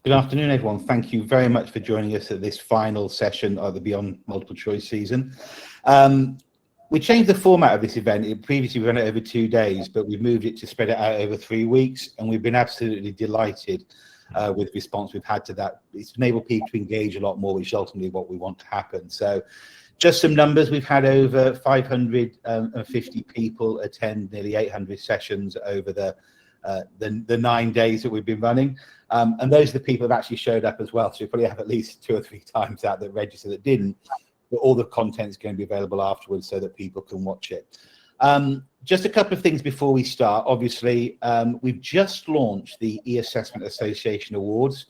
Good afternoon, everyone. Thank you very much for joining us at this final session of the Beyond Multiple Choice season. We changed the format of this event. Previously, we ran it over 2 days, but we've moved it to spread it out over 3 weeks, and we've been absolutely delighted with the response we've had to that. It's enabled people to engage a lot more, which is ultimately what we want to happen. So just some numbers, we've had over 550 people attend nearly 800 sessions over the 9 days that we've been running. And those are the people that actually showed up as well. So we probably have at least 2 or 3 times out that registered that didn't, but all the content is going to be available afterwards so that people can watch it. Just a couple of things before we start. Obviously, we've just launched the E-Assessment Association Awards.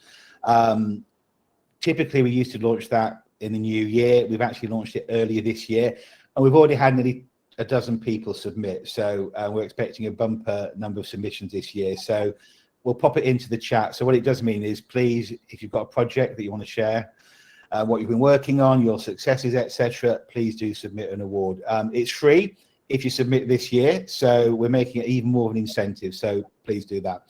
Typically, we used to launch that in the new year. We've actually launched it earlier this year, and we've already had nearly a dozen people submit. So we're expecting a bumper number of submissions this year. So we'll pop it into the chat. So what it does mean is, please, if you've got a project that you want to share, what you've been working on, your successes, etc., please do submit an award. It's free if you submit this year, so we're making it even more of an incentive. So please do that.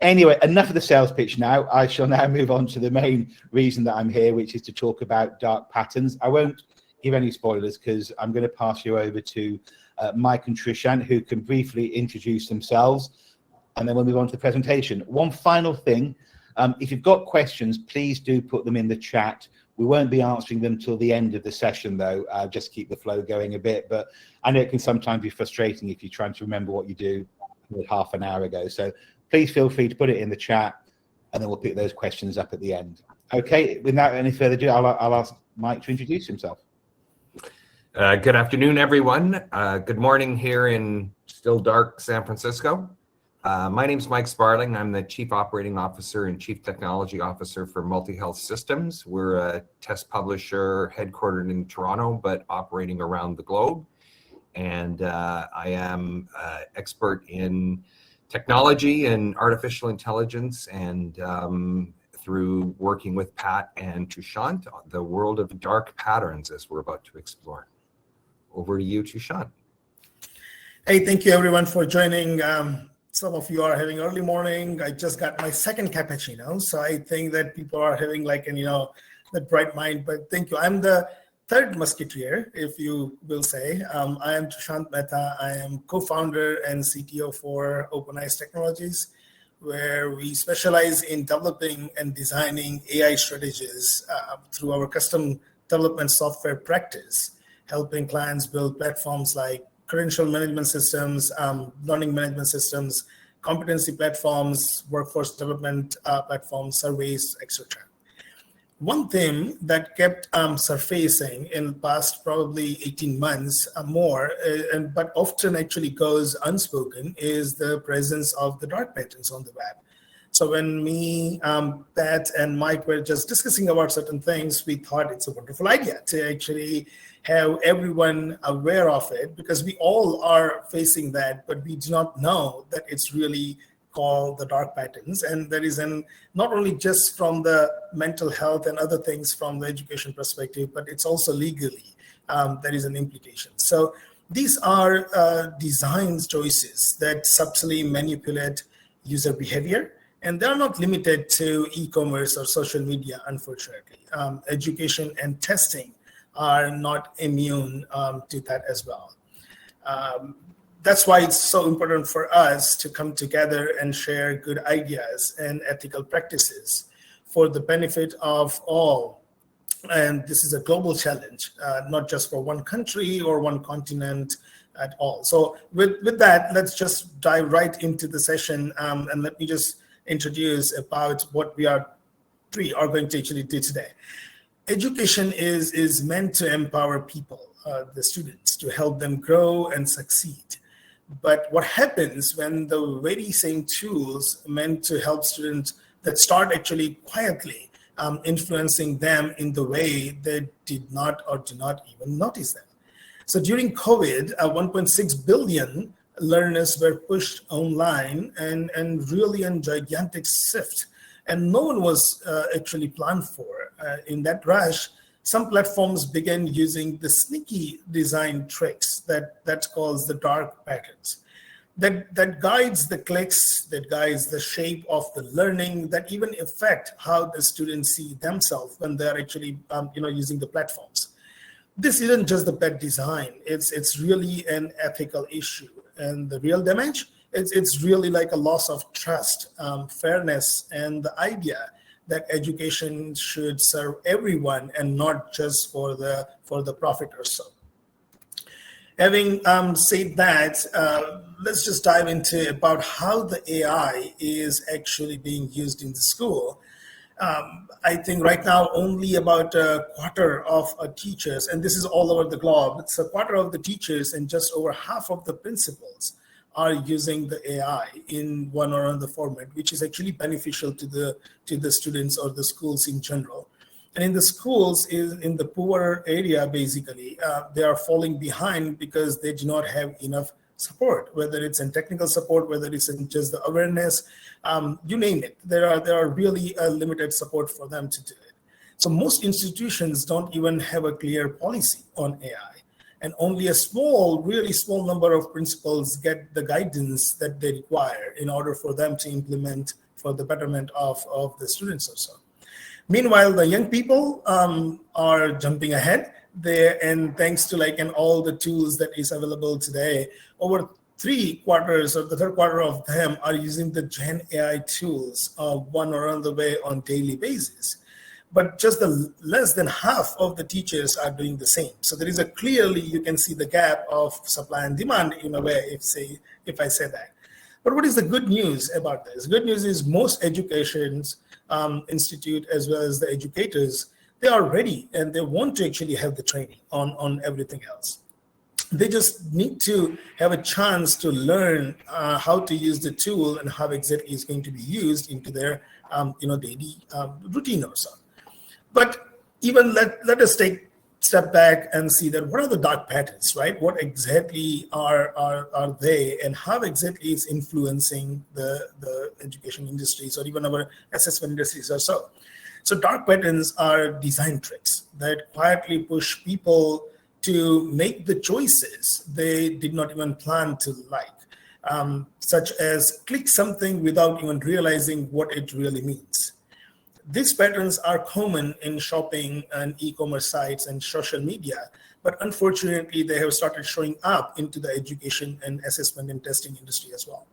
Anyway, enough of the sales pitch now. I shall now move on to the main reason that I'm here, which is to talk about dark patterns. I won't give any spoilers because I'm going to pass you over to Mike and Trishant, who can briefly introduce themselves, and then we'll move on to the presentation. One final thing, if you've got questions, please do put them in the chat. We won't be answering them till the end of the session, though, just keep the flow going a bit. But I know it can sometimes be frustrating if you're trying to remember what you do half an hour ago. So please feel free to put it in the chat, and then we'll pick those questions up at the end. Okay, without any further ado, I'll ask Mike to introduce himself. Good afternoon, everyone. Good morning here in still dark San Francisco. My name is Mike Sparling. I'm the Chief Operating Officer and Chief Technology Officer for MultiHealth Systems. We're a test publisher headquartered in Toronto, but operating around the globe. And I am expert in technology and artificial intelligence, and through working with Pat and Trishant, the world of dark patterns as we're about to explore. Over to you, Trishant. Hey, thank you everyone for joining. Some of you are having early morning. I just got my second cappuccino, so I think that people are having like that bright mind. But thank you. I'm the third musketeer, if you will say. I am Trishant Mehta. I am co-founder and CTO for OpenEyes Technologies, where we specialize in developing and designing AI strategies through our custom development software practice, helping clients build platforms like credential management systems, learning management systems, competency platforms, workforce development platforms, surveys, etc. One theme that kept surfacing in the past probably 18 months more, but often actually goes unspoken, is the presence of the dark patterns on the web. So when me, Pat, and Mike were just discussing about certain things, we thought it's a wonderful idea to actually have everyone aware of it, because we all are facing that, but we do not know that it's really called the dark patterns. And there is not only just from the mental health and other things from the education perspective, but it's also legally, there is an implication. So these are design choices that subtly manipulate user behavior. And they're not limited to e-commerce or social media, unfortunately. Education and testing are not immune to that as well. That's why it's so important for us to come together and share good ideas and ethical practices for the benefit of all. And this is a global challenge, not just for one country or one continent at all. So with that, let's just dive right into the session, and let me just introduce about what we are going to actually do today. Education is meant to empower people, the students, to help them grow and succeed. But what happens when the very same tools meant to help students that start actually quietly influencing them in the way they did not or do not even notice them? So during COVID, 1.6 billion learners were pushed online, and really a gigantic shift. And no one was actually planned for. In that rush, some platforms began using the sneaky design tricks that calls the dark patterns. that guides the clicks, that guides the shape of the learning, that even affect how the students see themselves when they're actually using the platforms. This isn't just the bad design, it's really an ethical issue. And the real damage, it's really like a loss of trust, fairness, and the idea that education should serve everyone and not just for the profit or so. Having said that, let's just dive into about how the AI is actually being used in the school. I think right now only about a quarter of teachers, and this is all over the globe, it's a quarter of the teachers and just over half of the principals are using the AI in one or other format, which is actually beneficial to the students or the schools in general. And in the schools, in the poor area, basically, they are falling behind because they do not have enough support, whether it's in technical support, whether it's in just the awareness, you name it. There are really limited support for them to do it. So most institutions don't even have a clear policy on AI. And only a really small number of principals get the guidance that they require in order for them to implement for the betterment of the students or so. Meanwhile, the young people are jumping ahead there, and thanks to all the tools that is available today, over 3/4 or the third quarter of them are using the Gen AI tools one or another way on daily basis. But just less than half of the teachers are doing the same. So there is clearly, you can see the gap of supply and demand in a way, if I say that. But what is the good news about this? Good news is most educations institute as well as the educators, they are ready and they want to actually have the training on everything else. They just need to have a chance to learn how to use the tool and how exactly it's going to be used into their daily routine or so. But even let us take a step back and see that what are the dark patterns, right? What exactly are they, and how exactly is influencing the education industries or even our assessment industries or so. So dark patterns are design tricks that quietly push people to make the choices they did not even plan to like, such as click something without even realizing what it really means. These patterns are common in shopping and e-commerce sites and social media, but unfortunately, they have started showing up into the education and assessment and testing industry as well.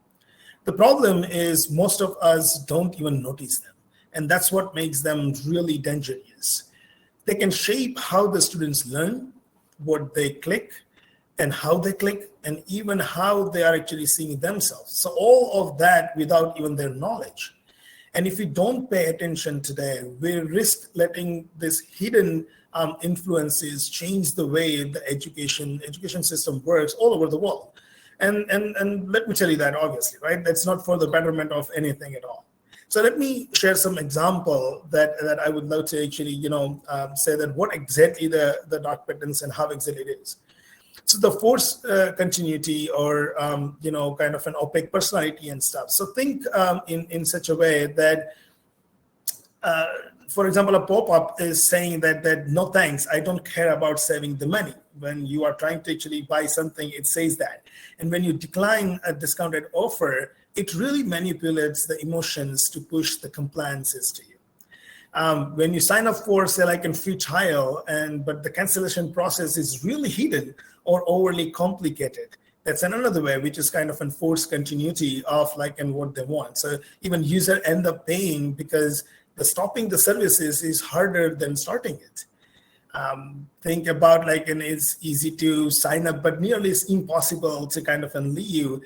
The problem is most of us don't even notice them, and that's what makes them really dangerous. They can shape how the students learn, what they click, and how they click, and even how they are actually seeing themselves. So all of that without even their knowledge. And if we don't pay attention today, we risk letting these hidden influences change the way the education system works all over the world. And let me tell you that, obviously, right? That's not for the betterment of anything at all. So let me share some example that I would love to actually, say that what exactly the dark patterns and how exactly it is. So the forced continuity or, kind of an opaque personality and stuff. So think in such a way that, for example, a pop-up is saying that no thanks, I don't care about saving the money. When you are trying to actually buy something, it says that. And when you decline a discounted offer, it really manipulates the emotions to push the compliances to you. When you sign up for, say, like a free trial, but the cancellation process is really hidden or overly complicated, that's another way, which is kind of a forced continuity of and what they want. So even user end up paying because the stopping the services is harder than starting it. Think about and it's easy to sign up, but nearly it's impossible to kind of leave.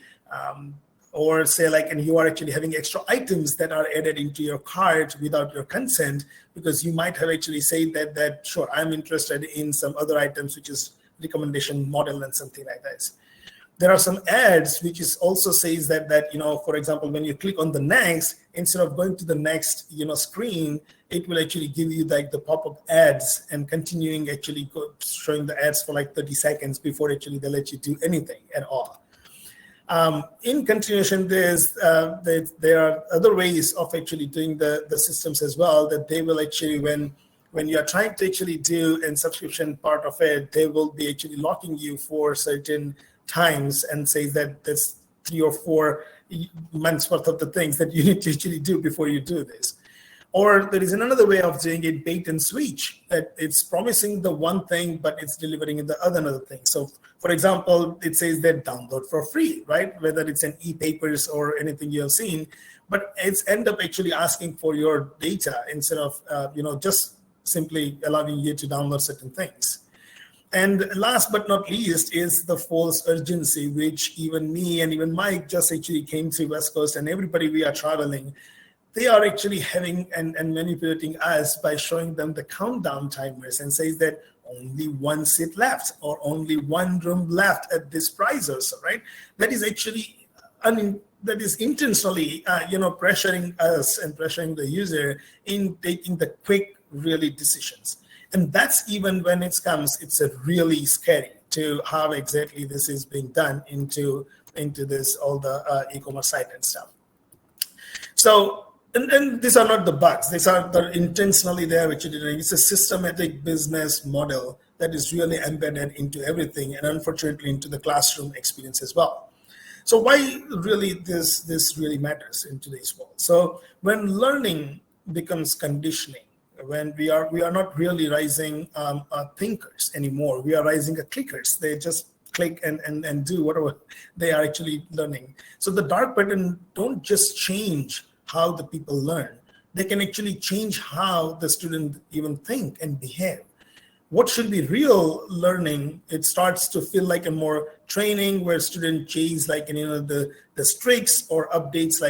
Or say and you are actually having extra items that are added into your cart without your consent, because you might have actually said that sure, I'm interested in some other items, which is recommendation model and something like this. There are some ads which is also says that for example, when you click on the next, instead of going to the next screen, it will actually give you the pop-up ads and continuing actually showing the ads for 30 seconds before actually they let you do anything at all. In continuation, there are other ways of actually doing the systems as well, that they will actually, when you are trying to actually do a subscription part of it, they will be actually locking you for certain times and say that this 3 or 4 months worth of the things that you need to actually do before you do this. Or there is another way of doing it, bait and switch, that it's promising the one thing, but it's delivering the another thing. So for example, it says that download for free, right? Whether it's an e-papers or anything you have seen, but it's end up actually asking for your data instead of, just simply allowing you to download certain things. And last but not least is the false urgency, which even me and even Mike just actually came to West Coast, and everybody we are traveling, they are actually having and manipulating us by showing them the countdown timers and says that only one seat left or only one room left at this price or so, right? That is actually, that is intentionally, pressuring us and pressuring the user in taking the quick, really decisions. And that's even when it comes, it's a really scary to how exactly this is being done into this, all the e-commerce site and stuff. So, and these are not the bugs. These are the intentionally there, which it's a systematic business model that is really embedded into everything, and unfortunately into the classroom experience as well. So why really this really matters in today's world? So when learning becomes conditioning, when we are not really raising thinkers anymore, we are raising clickers. They just click and do whatever they are actually learning. So the dark pattern don't just change how the people learn, they can actually change how the student even think and behave. What should be real learning, it starts to feel like a more training where students chase the streaks or updates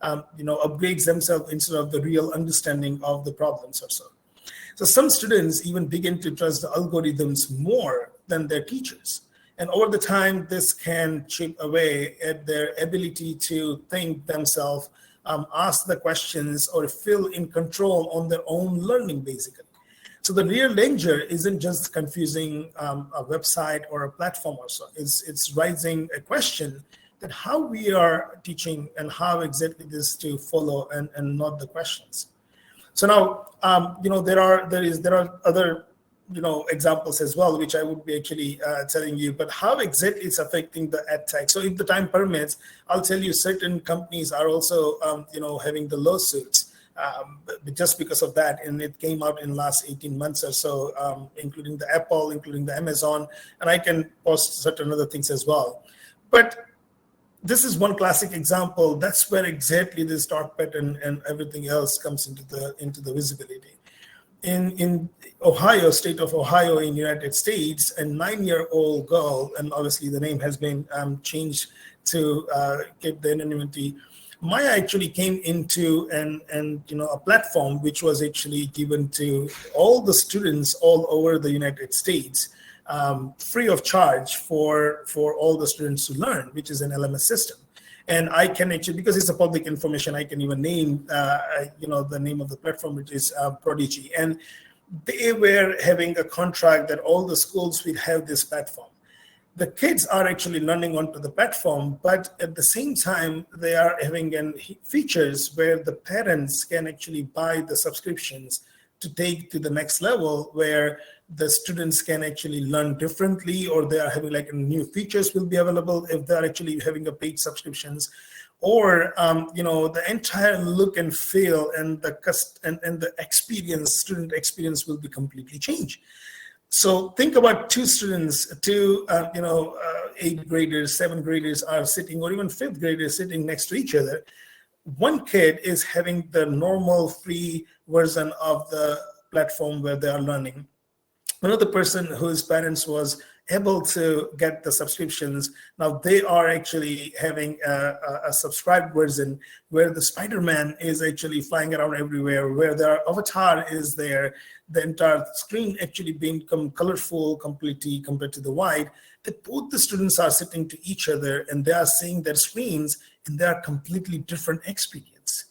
upgrades themselves instead of the real understanding of the problems or so. So some students even begin to trust the algorithms more than their teachers. And over the time, this can chip away at their ability to think themselves, ask the questions, or feel in control on their own learning, basically. So the real danger isn't just confusing a website or a platform or so. It's raising a question that how we are teaching and how exactly this to follow and not the questions. So now, there are other examples as well, which I would be actually telling you, but how exactly it's affecting the EdTech. So if the time permits, I'll tell you certain companies are also, having the lawsuits just because of that. And it came out in the last 18 months or so, including the Apple, including the Amazon, and I can post certain other things as well. But this is one classic example. That's where exactly this dark pattern and everything else comes into the visibility. In Ohio, state of Ohio in United States, a 9-year-old girl, and obviously the name has been changed to get the anonymity. Maya actually came into a platform which was actually given to all the students all over the United States, free of charge for all the students to learn, which is an LMS system. And I can actually, because it's a public information, I can even name, the name of the platform, which is Prodigy. And they were having a contract that all the schools will have this platform. The kids are actually learning onto the platform, but at the same time, they are having features where the parents can actually buy the subscriptions to take to the next level, where the students can actually learn differently, or they are having new features will be available if they're actually having a paid subscriptions, or the entire look and feel and the experience, student experience will be completely changed. So think about two students, 8th graders, 7th graders are sitting, or even 5th graders sitting next to each other. One kid is having the normal free version of the platform where they are learning. Another person whose parents was able to get the subscriptions, now they are actually having a subscribed version where the Spider-Man is actually flying around everywhere, where their avatar is there, the entire screen actually become colorful completely compared to the white, that both the students are sitting to each other and they are seeing their screens and they are completely different experience.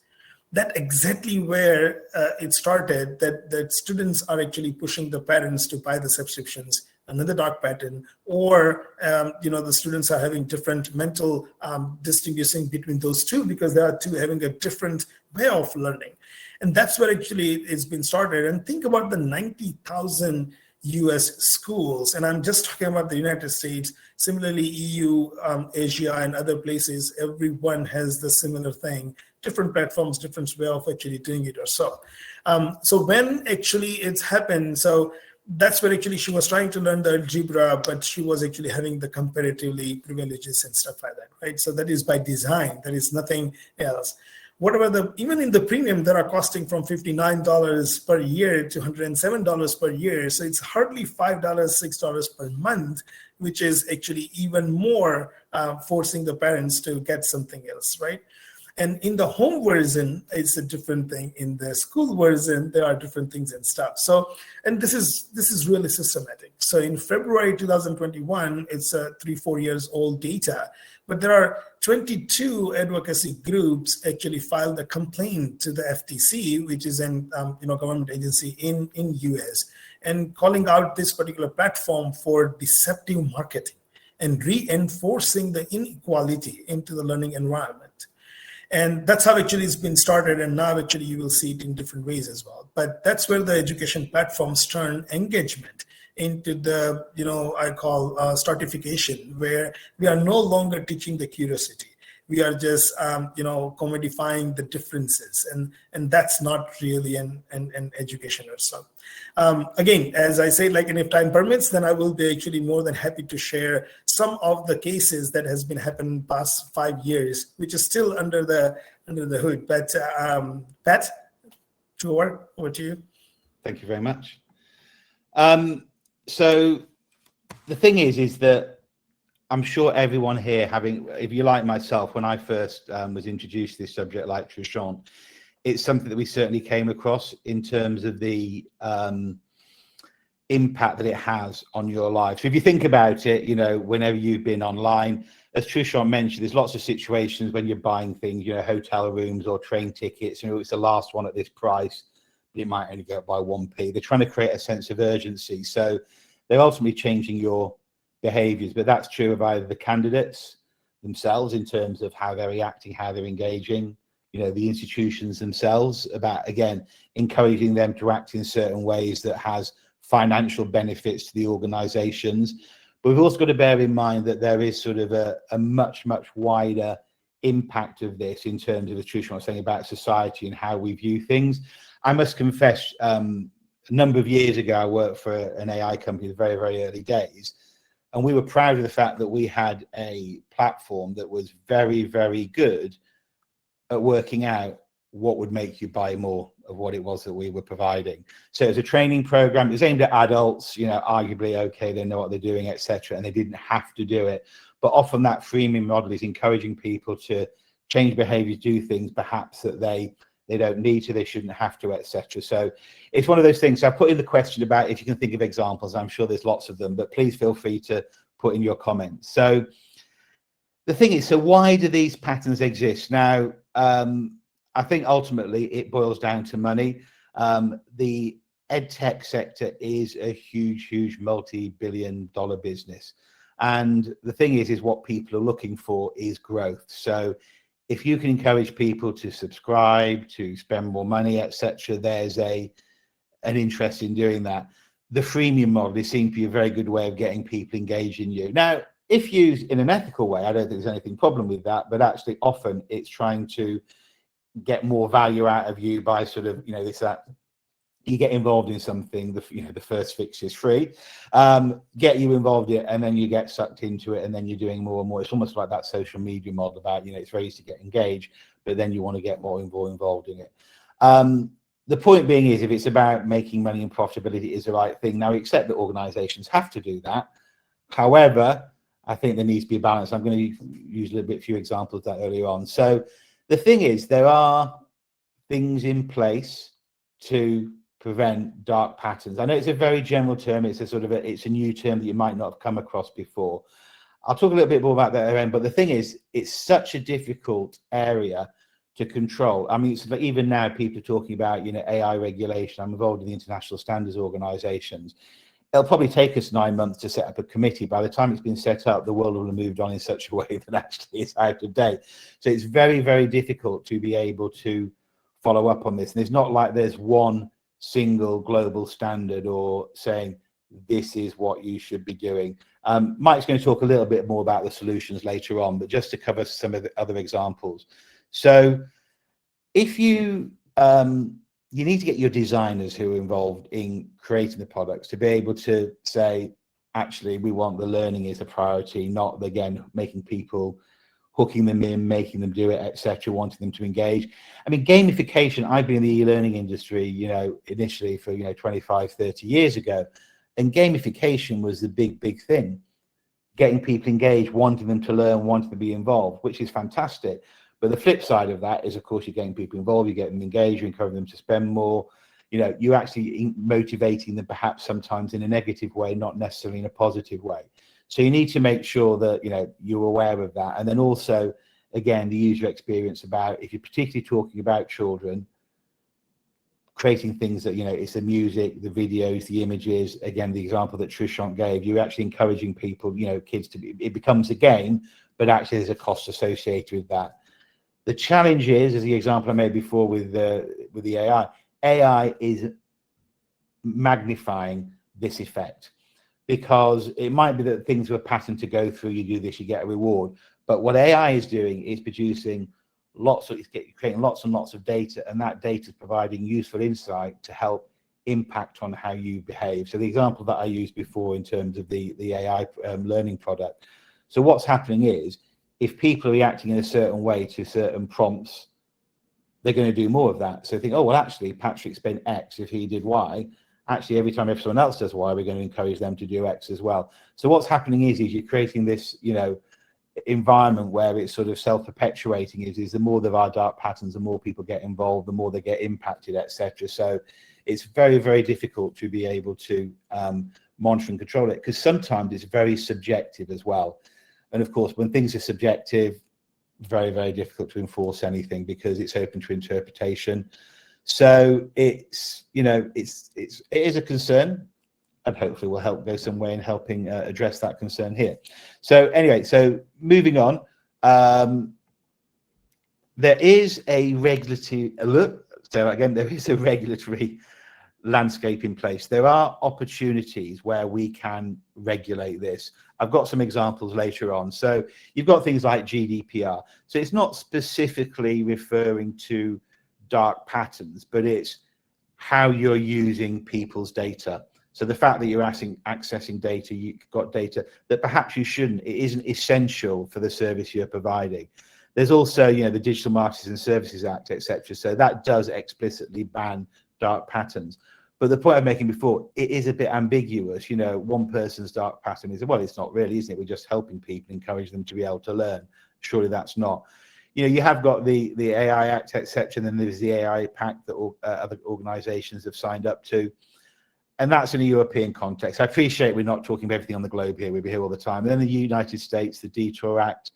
That exactly where it started, that students are actually pushing the parents to buy the subscriptions, another dark pattern, or the students are having different mental distinguishing between those two because they are two having a different way of learning. And that's where actually it's been started. And think about the 90,000 US schools. And I'm just talking about the United States. Similarly, EU, Asia, and other places, everyone has the similar thing, different platforms, different way of actually doing it or so. So when actually it's happened, so that's where actually she was trying to learn the algebra, but she was actually having the comparatively privileges and stuff like that, right? So that is by design, there is nothing else. Whatever even in the premium, that are costing from $59 per year to $107 per year. So it's hardly $5, $6 per month, which is actually even more forcing the parents to get something else, right? And in the home version, it's a different thing. In the school version, there are different things and stuff. So, and this is really systematic. So in February 2021, it's 3-4 years old data, but there are 22 advocacy groups actually filed a complaint to the FTC, which is an government agency in US, and calling out this particular platform for deceptive marketing and reinforcing the inequality into the learning environment. And that's how actually it's been started, and now actually you will see it in different ways as well. But that's where the education platforms turn engagement into the, I call stratification, where we are no longer teaching the curiosity. We are just, commodifying the differences, and that's not really an education or so. Again, as I say, and if time permits, then I will be actually more than happy to share some of the cases that has been happening past 5 years, which is still under the hood. But Pat, over to you. Thank you very much. So the thing is that I'm sure everyone here, if you like myself, when I first was introduced to this subject, like Trishant, it's something that we certainly came across in terms of the impact that it has on your life. So if you think about it, whenever you've been online, as Trishant mentioned, there's lots of situations when you're buying things, hotel rooms or train tickets, it's the last one at this price, but it might only go up by 1p. They're trying to create a sense of urgency. So they're ultimately changing your behaviors, but that's true of either the candidates themselves in terms of how they're reacting, how they're engaging, the institutions themselves, about, again, encouraging them to act in certain ways that has financial benefits to the organizations. But we've also got to bear in mind that there is sort of a much, much wider impact of this in terms of the truth I was saying about society and how we view things. I must confess, a number of years ago, I worked for an AI company in the very, very early days. And we were proud of the fact that we had a platform that was very, very good at working out what would make you buy more of what it was that we were providing. So it was a training program. It was aimed at adults, arguably, okay, they know what they're doing, etc. And they didn't have to do it. But often that freemium model is encouraging people to change behaviors, do things perhaps that they don't need to, they shouldn't have to, etc. So it's one of those things. So I put in the question about if you can think of examples. I'm sure there's lots of them, but please feel free to put in your comments. So the thing is, so why do these patterns exist? Now, I think ultimately it boils down to money. The EdTech sector is a huge, huge multi-billion-dollar business. And the thing is what people are looking for is growth. So if you can encourage people to subscribe, to spend more money, etc., there's an interest in doing that. The freemium model seems to be a very good way of getting people engaged in you. Now, if used in an ethical way, I don't think there's anything problem with that, but actually often it's trying to get more value out of you by sort of, that you get involved in something, the first fix is free, get you involved in it, and then you get sucked into it, and then you're doing more and more. It's almost like that social media model about, it's very easy to get engaged, but then you want to get more involved in it. The point being is, if it's about making money and profitability is the right thing. Now, we accept that organizations have to do that. However, I think there needs to be a balance. I'm going to use a little bit few examples of that earlier on. So the thing is, there are things in place to prevent dark patterns. I know it's a very general term. It's a new term that you might not have come across before. I'll talk a little bit more about that at the end, but the thing is, it's such a difficult area to control. I mean, it's like even now people are talking about, AI regulation. I'm involved in the international standards organizations. It'll probably take us 9 months to set up a committee. By the time it's been set up, the world will have moved on in such a way that actually it's out of date. So it's very, very difficult to be able to follow up on this. And it's not like there's one single global standard or saying this is what you should be doing. Mike's going to talk a little bit more about the solutions later on, but just to cover some of the other examples. So if you you need to get your designers who are involved in creating the products to be able to say, actually, we want the learning is a priority, not, again, making people, hooking them in, making them do it, etc., wanting them to engage. I mean, gamification, I've been in the e-learning industry, initially for, 25, 30 years ago, and gamification was the big thing. Getting people engaged, wanting them to learn, wanting to be involved, which is fantastic. But the flip side of that is, of course, you're getting people involved, you get them engaged, you encourage them to spend more. You're actually motivating them perhaps sometimes in a negative way, not necessarily in a positive way. So you need to make sure that, you're aware of that. And then also, again, the user experience about, if you're particularly talking about children, creating things that, it's the music, the videos, the images, again, the example that Trishant gave, you're actually encouraging people, kids to be, it becomes a game, but actually there's a cost associated with that. The challenge is the example I made before with the AI. AI is magnifying this effect, because it might be that things were a pattern to go through. You do this, you get a reward. But what AI is doing is producing creating lots and lots of data, and that data is providing useful insight to help impact on how you behave. So the example that I used before in terms of the AI learning product. So what's happening is, if people are reacting in a certain way to certain prompts, they're going to do more of that. So think, oh, well, actually, Patrick spent X if he did Y. Actually, every time someone else does Y, we're going to encourage them to do X as well. So what's happening is you're creating this, environment where it's sort of self-perpetuating. Is the more there are dark patterns, the more people get involved, the more they get impacted, etc. So it's very, very difficult to be able to monitor and control it, because sometimes it's very subjective as well. And of course, when things are subjective, very, very difficult to enforce anything because it's open to interpretation. So it's, it is a concern, and hopefully will help go some way in helping address that concern here. So anyway, so moving on, there is a regulatory landscape in place. There are opportunities where we can regulate this. I've got some examples later on. So you've got things like GDPR. So it's not specifically referring to dark patterns, but it's how you're using people's data. So the fact that you're accessing data, you've got data that perhaps you shouldn't, it isn't essential for the service you're providing. There's also, the Digital Marketing and Services Act, etc. So that does explicitly ban dark patterns. But the point I'm making before, it is a bit ambiguous. One person's dark pattern is, well, it's not really, isn't it? We're just helping people, encourage them to be able to learn. Surely that's not. You have got the AI Act, etc. And then there's the AI Pact that other organizations have signed up to. And that's in a European context. I appreciate we're not talking about everything on the globe here. We'll be here all the time. And then the United States, the Detour Act,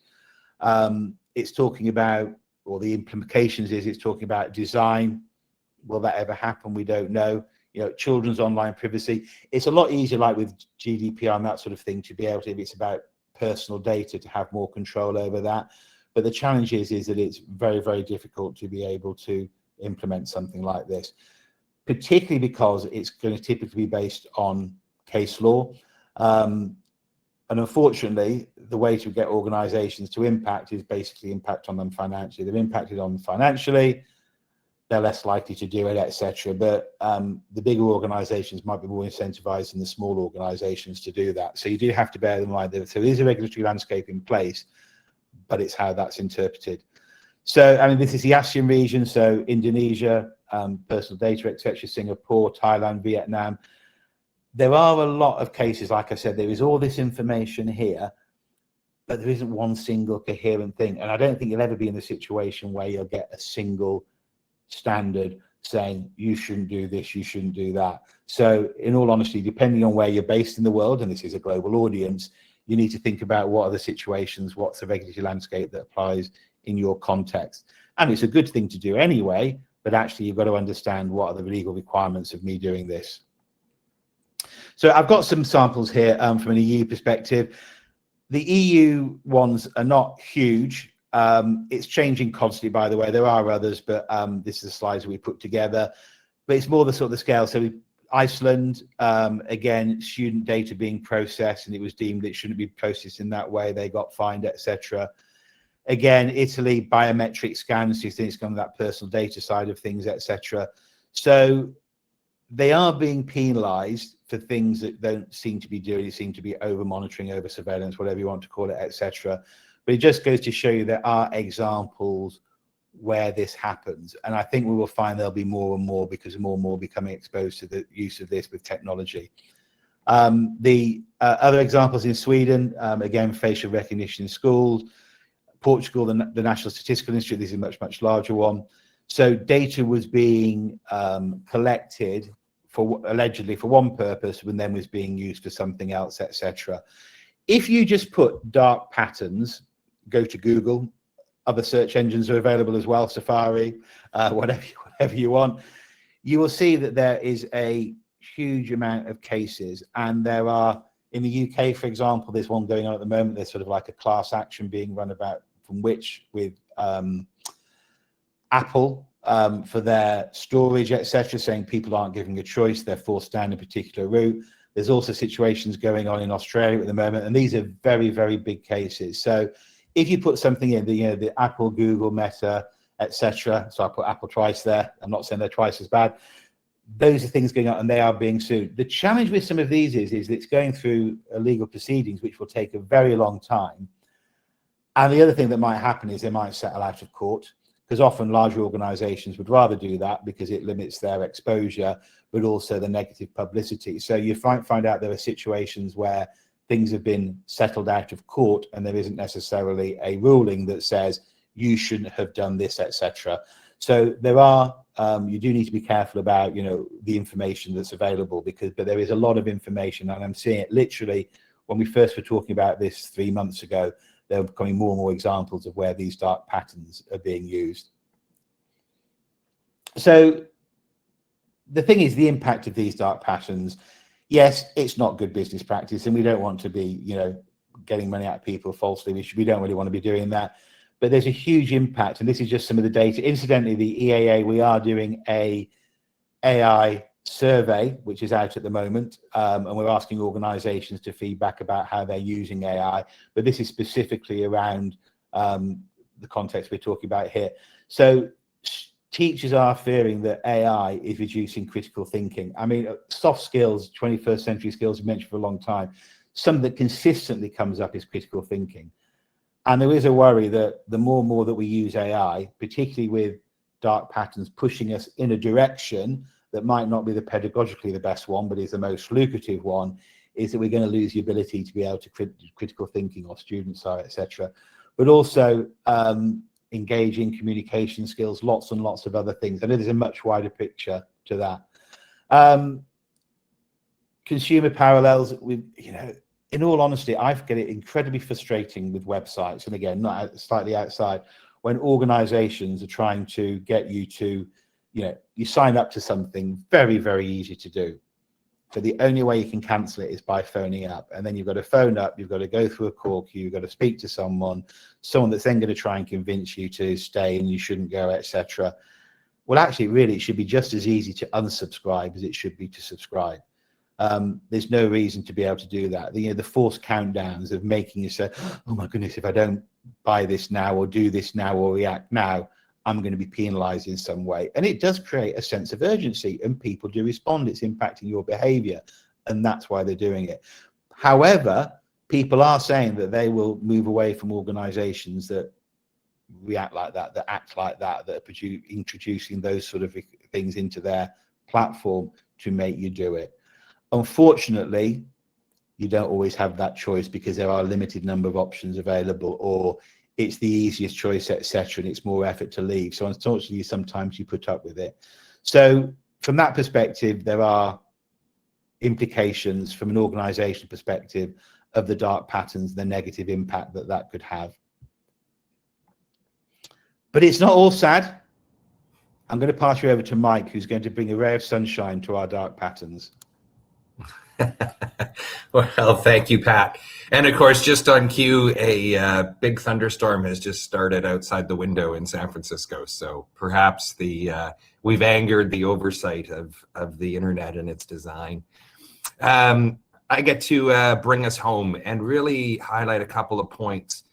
it's talking about, or the implications is it's talking about design. Will that ever happen? We don't know. Children's online privacy. It's a lot easier, like with GDPR and that sort of thing, to be able to, if it's about personal data, to have more control over that. But the challenge is that it's very, very difficult to be able to implement something like this, particularly because it's going to typically be based on case law. And unfortunately, the way to get organizations to impact is basically impact on them financially. They're impacted on financially, they're less likely to do it, etc. But the bigger organizations might be more incentivized than the small organizations to do that. So you do have to bear in mind that there is a regulatory landscape in place, but it's how that's interpreted. So, this is the ASEAN region, so Indonesia, personal data, etc., Singapore, Thailand, Vietnam. There are a lot of cases, like I said, there is all this information here, but there isn't one single coherent thing. And I don't think you'll ever be in a situation where you'll get a single standard saying you shouldn't do this, you shouldn't do that. So in all honesty, depending on where you're based in the world, and this is a global audience, you need to think about what are the situations, what's the regulatory landscape that applies in your context. And it's a good thing to do anyway, but actually you've got to understand what are the legal requirements of me doing this. So I've got some samples here from an EU perspective. The EU ones are not huge. It's changing constantly, by the way. There are others, but this is the slides we put together. But it's more the sort of the scale. So Iceland, again, student data being processed, and it was deemed it shouldn't be processed in that way. They got fined, etc. Again, Italy, biometric scans, so you think it's going to that personal data side of things, etc. So they are being penalised for things that don't seem to be doing. It seem to be over monitoring, over surveillance, whatever you want to call it, etc. But it just goes to show you there are examples where this happens, and I think we will find there'll be more and more, because more and more becoming exposed to the use of this with technology. The other examples in Sweden, again, facial recognition in schools. Portugal, the National Statistical Institute, this is a much larger one. So data was being collected for allegedly for one purpose, and then was being used for something else, etc. If you just put dark patterns, go to Google. Other search engines are available as well, Safari, whatever you want. You will see that there is a huge amount of cases, and there are, in the UK, for example, there's one going on at the moment. There's sort of like a class action being run about from which with Apple for their storage, etc., saying people aren't given a choice, they're forced down a particular route. There's also situations going on in Australia at the moment, and these are very big cases. So if you put something in the Apple, Google, Meta, etc., so I put Apple twice there, I'm not saying they're twice as bad, those are things going on and they are being sued. The challenge with some of these is it's going through legal proceedings, which will take a very long time. And the other thing that might happen is they might settle out of court, because often larger organizations would rather do that because it limits their exposure, but also the negative publicity. So you find out there are situations where things have been settled out of court and there isn't necessarily a ruling that says you shouldn't have done this, etc. So there are, you do need to be careful about, the information that's available, but there is a lot of information, and I'm seeing it literally when we first were talking about this 3 months ago, there are becoming more and more examples of where these dark patterns are being used. So the thing is, the impact of these dark patterns, yes, it's not good business practice, and we don't want to be, getting money out of people falsely. We don't really want to be doing that. But there's a huge impact, and this is just some of the data. Incidentally, the EAA, we are doing a AI survey, which is out at the moment, and we're asking organizations to feedback about how they're using AI. But this is specifically around the context we're talking about here. So teachers are fearing that AI is reducing critical thinking. I mean, soft skills, 21st century skills, we mentioned for a long time. Something that consistently comes up is critical thinking. And there is a worry that the more and more that we use AI, particularly with dark patterns pushing us in a direction that might not be the pedagogically the best one, but is the most lucrative one, is that we're going to lose the ability to be able to critical thinking, or students are, etc. But also engage in communication skills, lots and lots of other things. I know there's a much wider picture to that. Consumer parallels, in all honesty, I get it incredibly frustrating with websites, and again, slightly outside, when organizations are trying to get you to, you sign up to something very easy to do. So the only way you can cancel it is by phoning up, and then you've got to phone up, you've got to go through a call queue, you've got to speak to someone that's then going to try and convince you to stay and you shouldn't go, etc. Well, actually, really, it should be just as easy to unsubscribe as it should be to subscribe. There's no reason to be able to do that. The forced countdowns of making you say, oh my goodness, if I don't buy this now or do this now or react now, I'm going to be penalized in some way. And it does create a sense of urgency, and people do respond. It's impacting your behavior, and that's why they're doing it. However, people are saying that they will move away from organizations that react like that, that act like that, that are introducing those sort of things into their platform to make you do it. Unfortunately, you don't always have that choice, because there are a limited number of options available, or it's the easiest choice, etc., and it's more effort to leave. So unfortunately, sometimes you put up with it. So from that perspective, there are implications from an organization perspective of the dark patterns, the negative impact that could have. But it's not all sad. I'm going to pass you over to Mike, who's going to bring a ray of sunshine to our dark patterns. Well, thank you, Pat. And of course, just on cue, a big thunderstorm has just started outside the window in San Francisco. So perhaps we've angered the oversight of the internet and its design. I get to bring us home and really highlight a couple of points.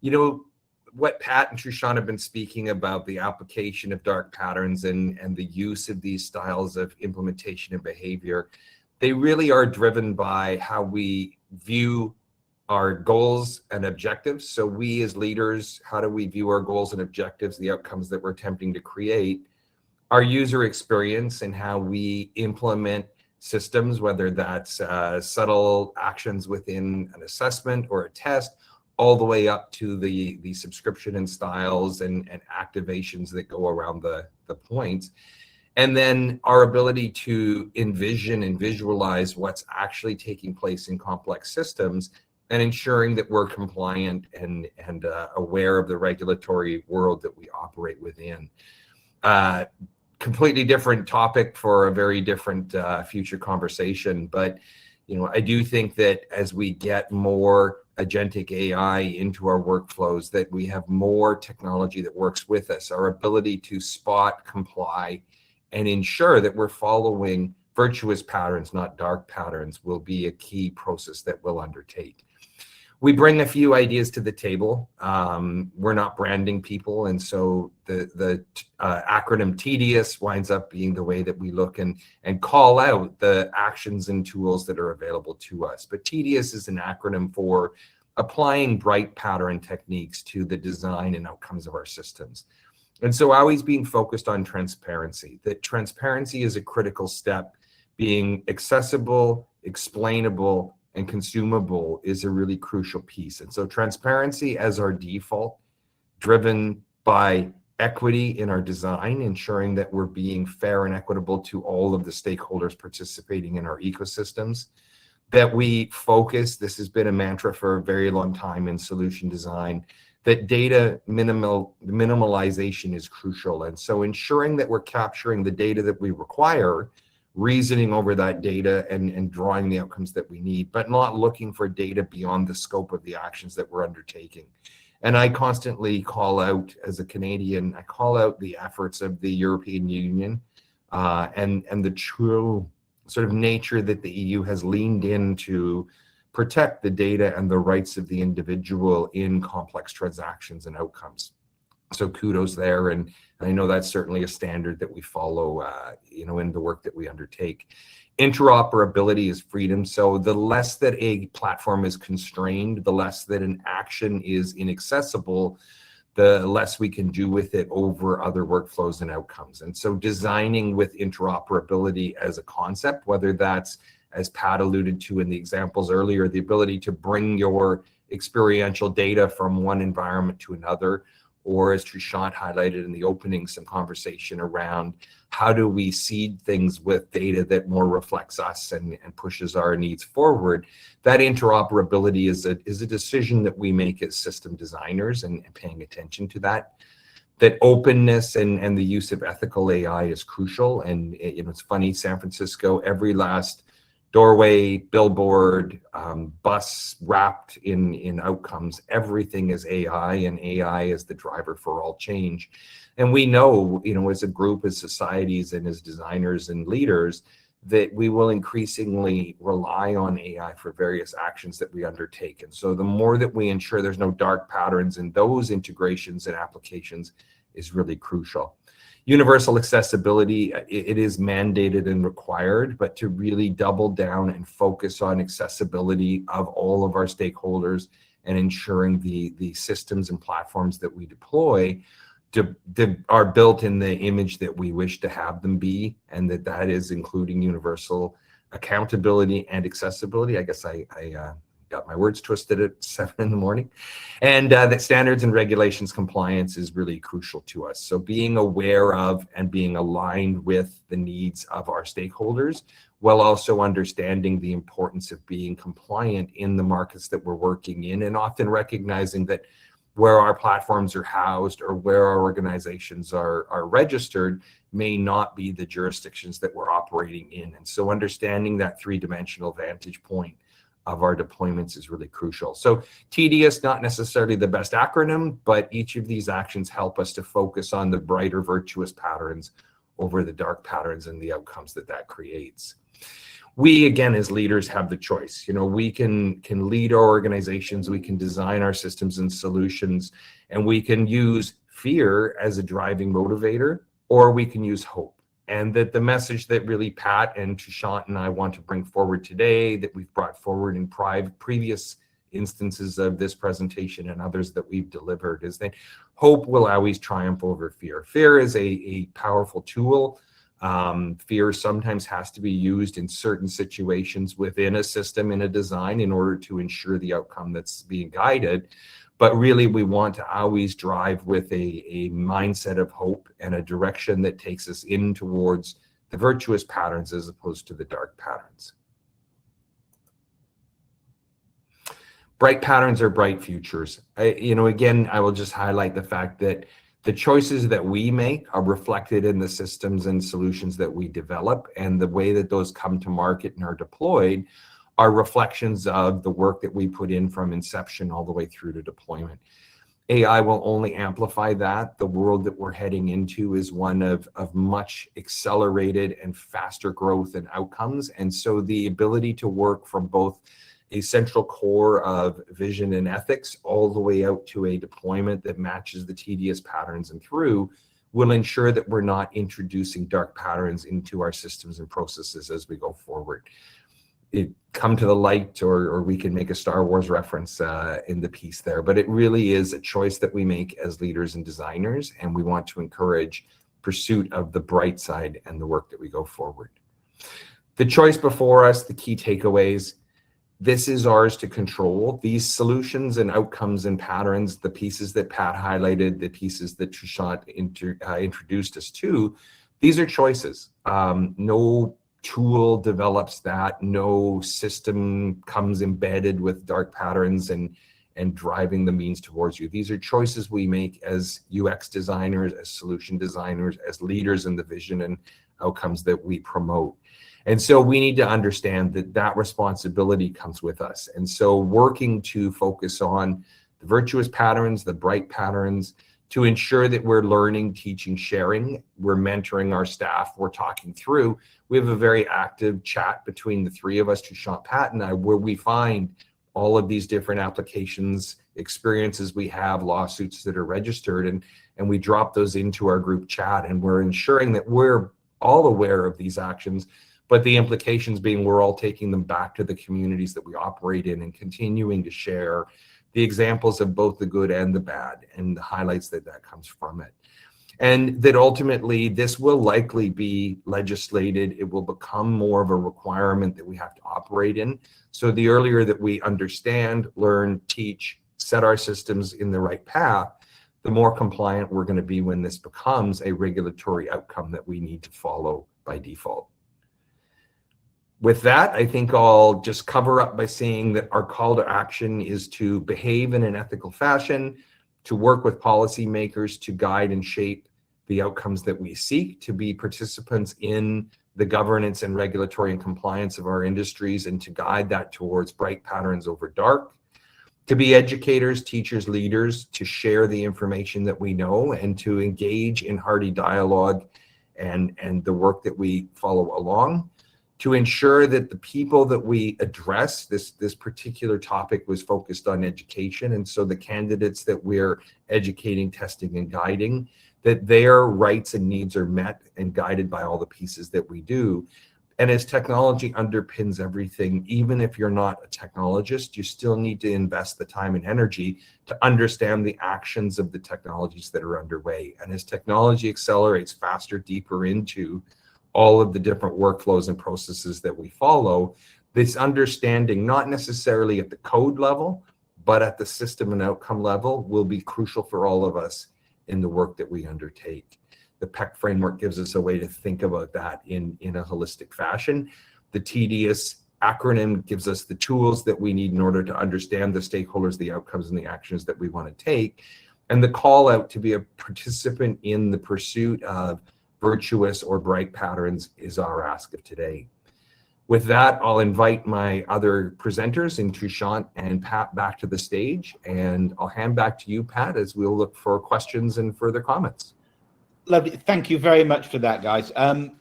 You know, what Pat and Trishant have been speaking about, the application of dark patterns and the use of these styles of implementation and behavior, they really are driven by how we view our goals and objectives. So we as leaders, how do we view our goals and objectives, the outcomes that we're attempting to create, our user experience and how we implement systems, whether that's subtle actions within an assessment or a test, all the way up to the subscription and styles and activations that go around the points. And then our ability to envision and visualize what's actually taking place in complex systems and ensuring that we're compliant and aware of the regulatory world that we operate within. Completely different topic for a very different future conversation, but you know, I do think that as we get more agentic AI into our workflows, that we have more technology that works with us, our ability to spot, comply, and ensure that we're following virtuous patterns, not dark patterns, will be a key process that we'll undertake. We bring a few ideas to the table. We're not branding people, and so the acronym TDIUS winds up being the way that we look and call out the actions and tools that are available to us. But TDIUS is an acronym for applying bright pattern techniques to the design and outcomes of our systems. And so always being focused on transparency, that transparency is a critical step. Being accessible, explainable, and consumable is a really crucial piece. And so transparency as our default, driven by equity in our design, ensuring that we're being fair and equitable to all of the stakeholders participating in our ecosystems, that we focus, this has been a mantra for a very long time in solution design, that data minimalization is crucial. And so ensuring that we're capturing the data that we require, reasoning over that data and drawing the outcomes that we need, but not looking for data beyond the scope of the actions that we're undertaking. And I constantly call out, as a Canadian, I call out the efforts of the European Union and the true sort of nature that the EU has leaned in to protect the data and the rights of the individual in complex transactions and outcomes. So kudos there, and I know that's certainly a standard that we follow, you know, in the work that we undertake. Interoperability is freedom. So the less that a platform is constrained, the less that an action is inaccessible, the less we can do with it over other workflows and outcomes. And so designing with interoperability as a concept, whether that's, as Pat alluded to in the examples earlier, the ability to bring your experiential data from one environment to another, or as Trishant highlighted in the opening, some conversation around how do we seed things with data that more reflects us and pushes our needs forward. That interoperability is a decision that we make as system designers and paying attention to that. That openness and the use of ethical AI is crucial. And you know, it's funny, San Francisco, every last doorway, billboard, bus wrapped in outcomes, everything is AI, and AI is the driver for all change. And we know, you know, as a group, as societies, and as designers and leaders, that we will increasingly rely on AI for various actions that we undertake. And so the more that we ensure there's no dark patterns in those integrations and applications is really crucial. Universal accessibility, it is mandated and required, but to really double down and focus on accessibility of all of our stakeholders and ensuring the systems and platforms that we deploy are built in the image that we wish to have them be, and that is including universal accountability and accessibility. I guess I got my words twisted at 7 in the morning. And that standards and regulations compliance is really crucial to us. So being aware of and being aligned with the needs of our stakeholders, while also understanding the importance of being compliant in the markets that we're working in, and often recognizing that where our platforms are housed or where our organizations are registered may not be the jurisdictions that we're operating in. And so understanding that three-dimensional vantage point of our deployments is really crucial. So TDIUS, not necessarily the best acronym, but each of these actions help us to focus on the brighter virtuous patterns over the dark patterns and the outcomes that that creates. We, again, as leaders have the choice. You know, we can lead our organizations, we can design our systems and solutions, and we can use fear as a driving motivator, or we can use hope. And that the message that really Pat and Tushant and I want to bring forward today, that we've brought forward in previous instances of this presentation and others that we've delivered, is that hope will always triumph over fear. Fear is a powerful tool. Fear sometimes has to be used in certain situations within a system, in a design, in order to ensure the outcome that's being guided. But really, we want to always drive with a mindset of hope and a direction that takes us in towards the virtuous patterns as opposed to the dark patterns. Bright patterns are bright futures. Again, I will just highlight the fact that the choices that we make are reflected in the systems and solutions that we develop, and the way that those come to market and are deployed are reflections of the work that we put in from inception all the way through to deployment. AI will only amplify that. The world that we're heading into is one of much accelerated and faster growth and outcomes. And so the ability to work from both a central core of vision and ethics all the way out to a deployment that matches the tedious patterns and through will ensure that we're not introducing dark patterns into our systems and processes as we go forward. It come to the light, or we can make a Star Wars reference in the piece there, but it really is a choice that we make as leaders and designers, and we want to encourage pursuit of the bright side and the work that we go forward. The choice before us, the key takeaways, this is ours to control. These solutions and outcomes and patterns, the pieces that Pat highlighted, the pieces that Tushant introduced us to, these are choices. No tool develops that. No system comes embedded with dark patterns and driving the means towards you. These are choices we make as UX designers, as solution designers, as leaders in the vision and outcomes that we promote. And so we need to understand that that responsibility comes with us. And so working to focus on the virtuous patterns, the bright patterns, to ensure that we're learning, teaching, sharing, we're mentoring our staff, we're talking through. We have a very active chat between the three of us, Tushant, Pat, and I, where we find all of these different applications, experiences we have, lawsuits that are registered, and we drop those into our group chat, and we're ensuring that we're all aware of these actions, but the implications being we're all taking them back to the communities that we operate in and continuing to share the examples of both the good and the bad and the highlights that comes from it. And that ultimately this will likely be legislated. It will become more of a requirement that we have to operate in. So the earlier that we understand, learn, teach, set our systems in the right path, the more compliant we're going to be when this becomes a regulatory outcome that we need to follow by default. With that, I think I'll just cover up by saying that our call to action is to behave in an ethical fashion, to work with policymakers to guide and shape the outcomes that we seek, to be participants in the governance and regulatory and compliance of our industries, and to guide that towards bright patterns over dark, to be educators, teachers, leaders, to share the information that we know and to engage in hearty dialogue and the work that we follow along, to ensure that the people that we address, this particular topic was focused on education, and so the candidates that we're educating, testing, and guiding, that their rights and needs are met and guided by all the pieces that we do. And as technology underpins everything, even if you're not a technologist, you still need to invest the time and energy to understand the actions of the technologies that are underway. And as technology accelerates faster, deeper into all of the different workflows and processes that we follow, this understanding, not necessarily at the code level, but at the system and outcome level, will be crucial for all of us in the work that we undertake. The PEC framework gives us a way to think about that in a holistic fashion. The TDS acronym gives us the tools that we need in order to understand the stakeholders, the outcomes, and the actions that we want to take. And the call out to be a participant in the pursuit of virtuous or bright patterns is our ask of today. With that, I'll invite my other presenters, in Tushant and Pat, back to the stage, and I'll hand back to you, Pat, as we'll look for questions and further comments. Lovely. Thank you very much for that, guys.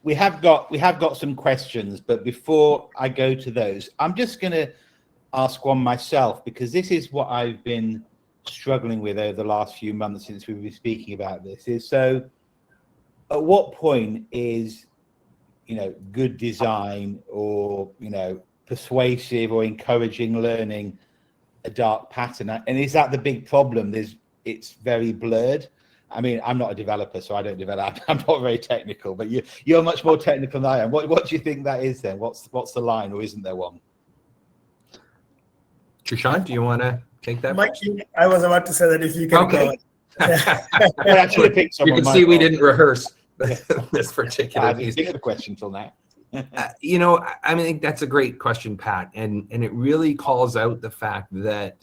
We have got some questions, but before I go to those, I'm just going to ask one myself, because this is what I've been struggling with over the last few months since we've been speaking about this. Is so, at what point is, good design or persuasive or encouraging learning a dark pattern? And is that the big problem? It's very blurred. I mean, I'm not a developer, so I don't develop. I'm not very technical, but you're much more technical than I am. What do you think that is then? What's the line, or isn't there one? Trishant, do you want to take that? Mike, I was about to say that if you can Okay. I should have picked someone. You can see we didn't rehearse this particular I didn't think of the question till now. I think that's a great question, Pat, and it really calls out the fact that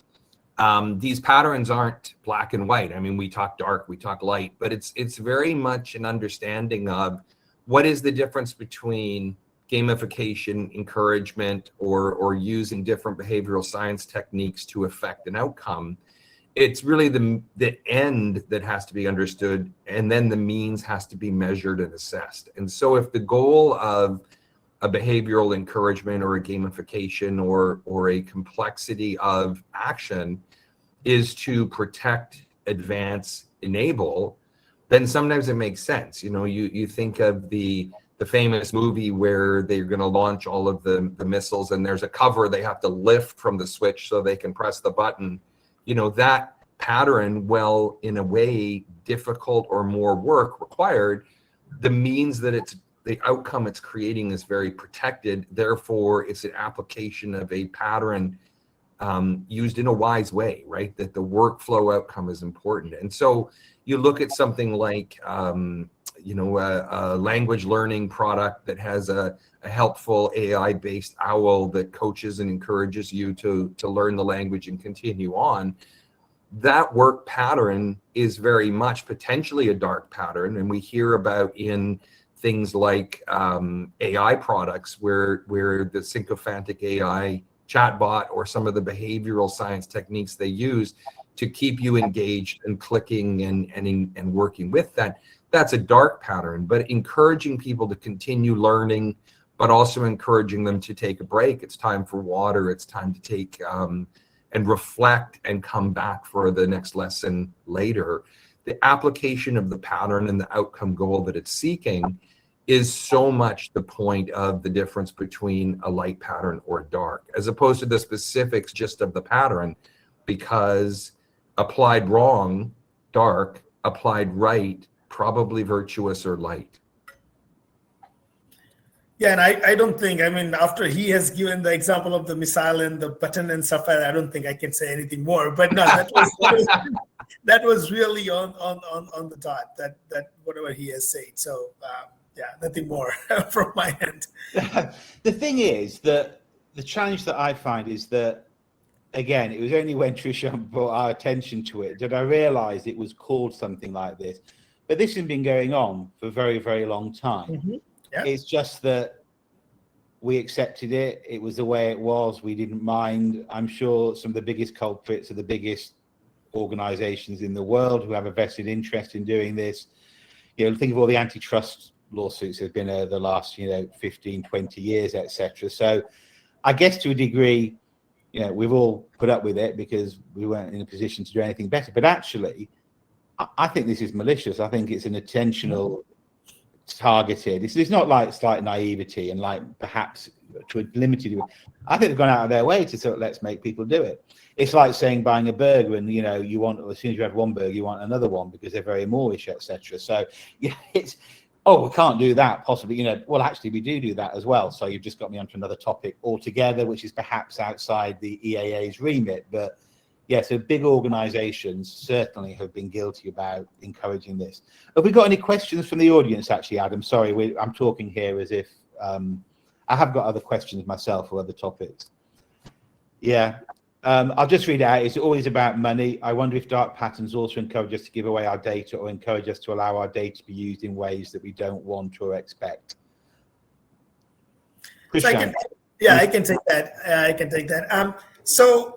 these patterns aren't black and white. I mean, we talk dark, we talk light, but it's very much an understanding of what is the difference between gamification, encouragement, or using different behavioral science techniques to affect an outcome. It's really the end that has to be understood, and then the means has to be measured and assessed. And so if the goal of a behavioral encouragement or a gamification or a complexity of action is to protect, advance, enable, then sometimes it makes sense. You think of the famous movie where they're going to launch all of the missiles, and there's a cover they have to lift from the switch so they can press the button. That pattern, well, in a way, difficult or more work required, the means that the outcome it's creating is very protected. Therefore, it's an application of a pattern used in a wise way, right? That the workflow outcome is important. And so you look at something like, a language learning product that has a helpful AI-based owl that coaches and encourages you to learn the language and continue on. That work pattern is very much potentially a dark pattern, and we hear about in things like AI products where the sycophantic AI chatbot or some of the behavioral science techniques they use to keep you engaged and clicking and working with that. That's a dark pattern, but encouraging people to continue learning, but also encouraging them to take a break. It's time for water. It's time to take and reflect and come back for the next lesson later. The application of the pattern and the outcome goal that it's seeking is so much the point of the difference between a light pattern or a dark, as opposed to the specifics just of the pattern, because applied wrong, dark, applied right, probably virtuous or light. Yeah, and I don't think, after he has given the example of the missile and the button and stuff, I don't think I can say anything more. But no, that was really on the dot, that whatever he has said. So yeah, nothing more from my end. The thing is that the challenge that I find is that, again, it was only when Trishant brought our attention to it did I realize it was called something like this. But this has been going on for a very, very long time. Mm-hmm. Yeah. It's just that we accepted it. It was the way it was. We didn't mind. I'm sure some of the biggest culprits are the biggest organizations in the world who have a vested interest in doing this. Think of all the antitrust lawsuits that have been over the last 15, 20 years, etc. So I guess to a degree, we've all put up with it because we weren't in a position to do anything better. But actually, I think this is malicious. I think it's an intentional, targeted. It's not like slight naivety and like perhaps to a limited. I think they've gone out of their way to sort of let's make people do it. It's like saying buying a burger and you want, as soon as you have one burger, you want another one because they're very Moorish, etc. So yeah, it's we can't do that possibly. Well, actually we do that as well. So you've just got me onto another topic altogether, which is perhaps outside the EAA's remit, but. Yeah, so big organisations certainly have been guilty about encouraging this. Have we got any questions from the audience, actually, Adam? Sorry, I'm talking here as if I have got other questions myself or other topics. Yeah, I'll just read it out. It's always about money. I wonder if dark patterns also encourage us to give away our data or encourage us to allow our data to be used in ways that we don't want or expect. So I can take that. I can take that. So,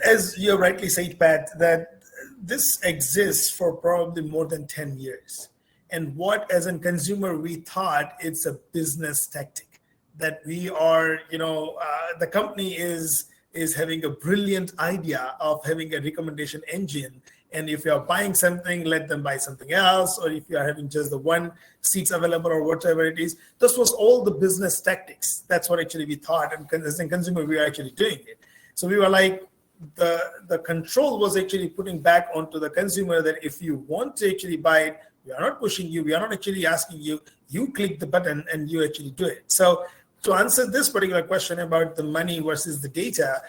as you rightly said, Pat, that this exists for probably more than 10 years. And what, as a consumer, we thought it's a business tactic, that we are, the company is having a brilliant idea of having a recommendation engine. And if you're buying something, let them buy something else. Or if you are having just the one seats available or whatever it is, this was all the business tactics. That's what actually we thought. And as a consumer, we are actually doing it. So we were like, the control was actually putting back onto the consumer that if you want to actually buy it, we are not pushing you. We are not actually asking you. You click the button and you actually do it. So to answer this particular question about the money versus the data,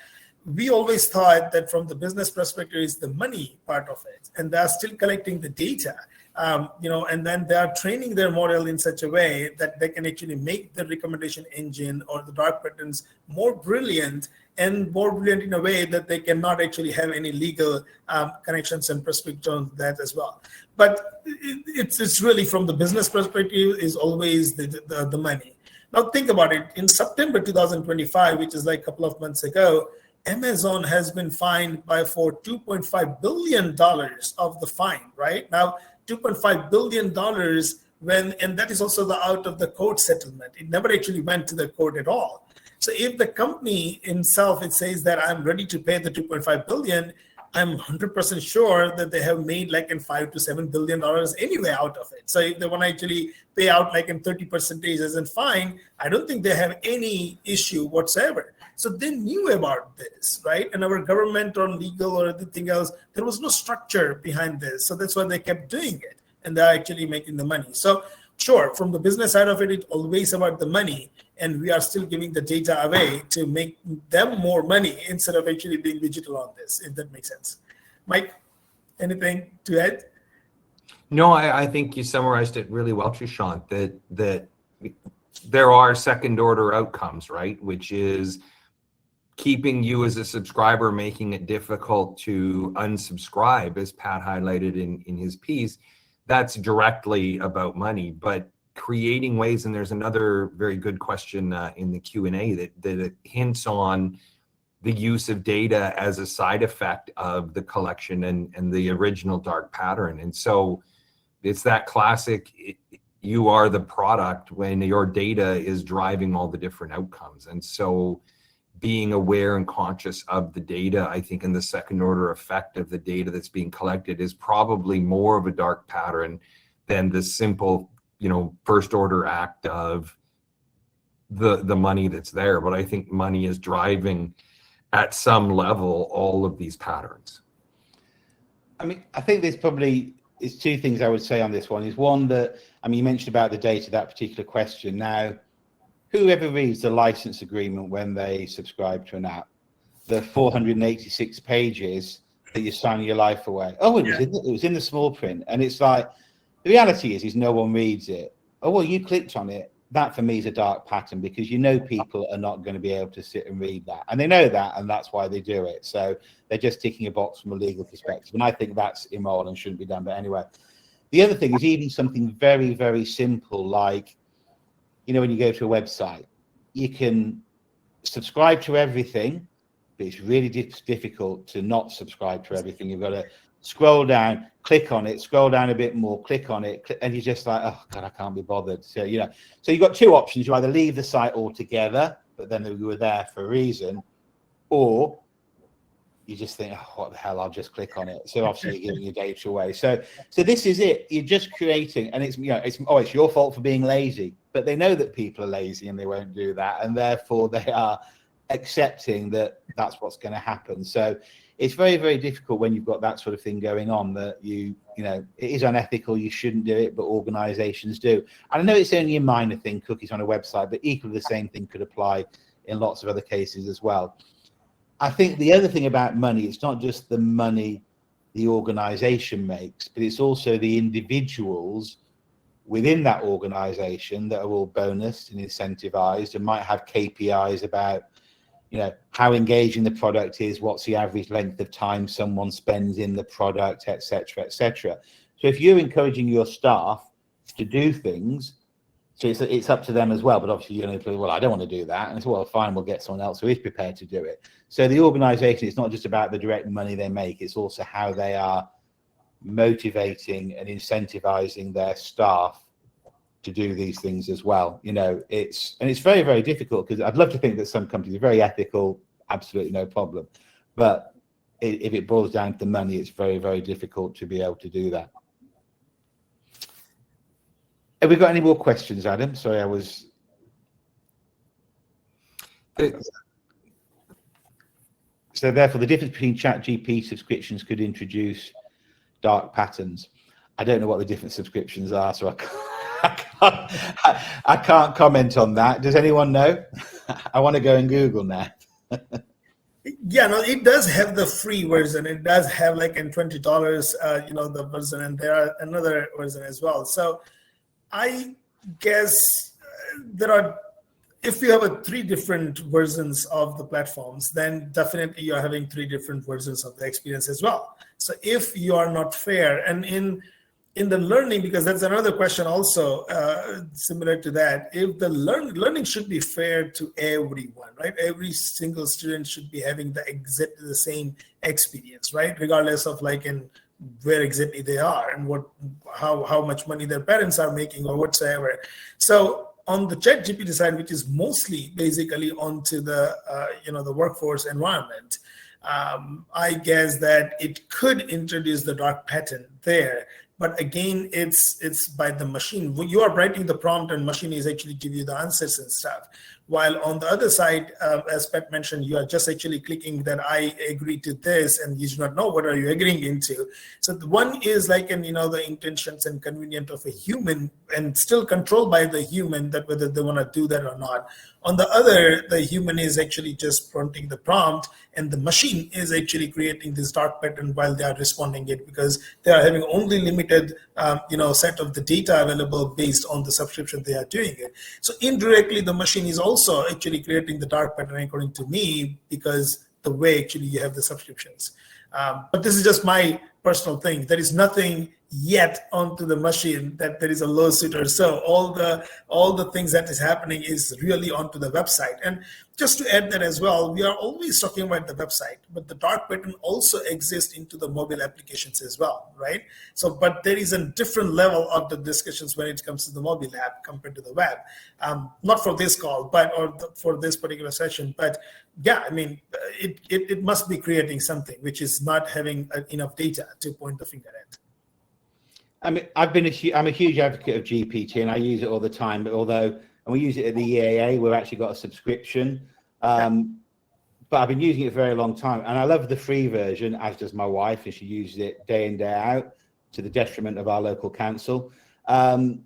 we always thought that from the business perspective is the money part of it, and they are still collecting the data, and then they are training their model in such a way that they can actually make the recommendation engine or the dark patterns more brilliant, and more brilliant in a way that they cannot actually have any legal connections and perspective on that as well. But it's really from the business perspective is always the money. Now think about it. In September 2025, which is like a couple of months ago, Amazon has been fined for $2.5 billion of the fine, right? Now, $2.5 billion and that is also the out of the court settlement. It never actually went to the court at all. So if the company itself, it says that I'm ready to pay the $2.5 billion, I'm 100% sure that they have made like in $5 to $7 billion anyway out of it. So if they want to actually pay out like in 30% as a fine, I don't think they have any issue whatsoever. So they knew about this, right? And our government or legal or anything else, there was no structure behind this. So that's why they kept doing it. And they're actually making the money. So sure, from the business side of it, it's always about the money. And we are still giving the data away to make them more money instead of actually being digital on this, if that makes sense. Mike, anything to add? No, I think you summarized it really well, Shashank, that there are second order outcomes, right? Which is keeping you as a subscriber, making it difficult to unsubscribe, as Pat highlighted in his piece. That's directly about money, but creating ways, and there's another very good question in the Q&A that hints on the use of data as a side effect of the collection and the original dark pattern. And so it's that classic, you are the product when your data is driving all the different outcomes. And so being aware and conscious of the data, I think, in the second order effect of the data that's being collected is probably more of a dark pattern than the simple, first order act of the money that's there. But I think money is driving at some level all of these patterns. I mean, I think there's probably is two things I would say on this one. Is one that, you mentioned about the data, that particular question. Now, whoever reads the license agreement when they subscribe to an app, the 486 pages that you're signing your life away. Oh, it was in the small print. And it's like, the reality is no one reads it. Oh, well, you clicked on it. That for me is a dark pattern, because people are not going to be able to sit and read that. And they know that, and that's why they do it. So they're just ticking a box from a legal perspective. And I think that's immoral and shouldn't be done. But anyway, the other thing is even something very, very simple, like, when you go to a website, you can subscribe to everything, but it's really difficult to not subscribe to everything. You've got to scroll down, click on it, scroll down a bit more, click on it, and you're just like, oh God, I can't be bothered. So, so you've got two options. You either leave the site altogether, but then you were there for a reason, or you just think, oh, what the hell, I'll just click on it. So obviously you're giving your data away. So this is it. You're just creating, and it's your fault for being lazy, but they know that people are lazy and they won't do that. And therefore they are accepting that that's what's going to happen. So it's very, very difficult when you've got that sort of thing going on, that it is unethical. You shouldn't do it, but organizations do. And I know it's only a minor thing, cookies on a website, but equally the same thing could apply in lots of other cases as well. I think the other thing about money, it's not just the money the organization makes, but it's also the individuals within that organization that are all bonused and incentivized and might have KPIs about, how engaging the product is, what's the average length of time someone spends in the product, et cetera, et cetera. So if you're encouraging your staff to do things, so it's up to them as well. But obviously, you're going to say, well, I don't want to do that. And it's, well, fine, we'll get someone else who is prepared to do it. So the organization, it's not just about the direct money they make. It's also how they are motivating and incentivizing their staff to do these things as well. It's very, very difficult, because I'd love to think that some companies are very ethical, absolutely no problem, but if it boils down to the money, it's very, very difficult to be able to do that. Have we got any more questions, Adam? Sorry, So therefore, the difference between ChatGPT subscriptions could introduce dark patterns. I don't know what the different subscriptions are, so I can't comment on that. Does anyone know? I want to go and Google now. Yeah, no, it does have the free version. It does have like in $20, the version, and there are another version as well. So I guess if you have 3 different versions of the platforms, then definitely you're having 3 different versions of the experience as well. So if you are not fair, and in the learning, because that's another question also similar to that, if the learning should be fair to everyone, right? Every single student should be having exactly the same experience, right? Regardless of where exactly they are and how much money their parents are making or whatsoever. So on the ChatGPT side, which is mostly basically onto the the workforce environment, I guess that it could introduce the dark pattern there. But again, it's by the machine. You are writing the prompt, and machine is actually give you the answers and stuff. While on the other side, as Pat mentioned, you are just actually clicking that I agree to this, and you do not know what are you agreeing into. So the one is the intentions and convenience of a human, and still controlled by the human, that whether they want to do that or not. On the other, the human is actually just prompting the prompt, and the machine is actually creating this dark pattern while they are responding it, because they are having only limited set of the data available based on the subscription they are doing it. So indirectly, the machine is also actually creating the dark pattern, according to me, because the way actually you have the subscriptions. But this is just my personal thing. There is nothing yet onto the machine that there is a lawsuit or so. All the things that is happening is really onto the website. And just to add that as well, we are always talking about the website, but the dark pattern also exists into the mobile applications as well, right? So, but there is a different level of the discussions when it comes to the mobile app compared to the web. Not for this call, for this particular session, but yeah, I mean, it must be creating something which is not having enough data to point the finger at. I mean, I'm a huge advocate of GPT, and I use it all the time. But we use it at the EAA, we've actually got a subscription. But I've been using it for a very long time, and I love the free version, as does my wife, and she uses it day in, day out, to the detriment of our local council. But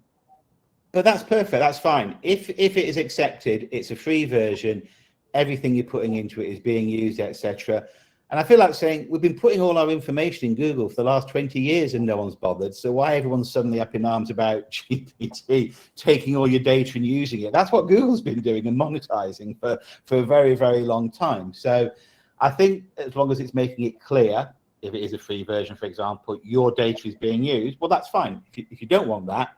that's perfect. That's fine. If it is accepted, it's a free version. Everything you're putting into it is being used, etc. And I feel like saying, we've been putting all our information in Google for the last 20 years and no one's bothered. So why everyone's suddenly up in arms about GPT taking all your data and using it? That's what Google's been doing and monetizing for a very, very long time. So I think as long as it's making it clear, if it is a free version, for example, your data is being used, well, that's fine. If you don't want that,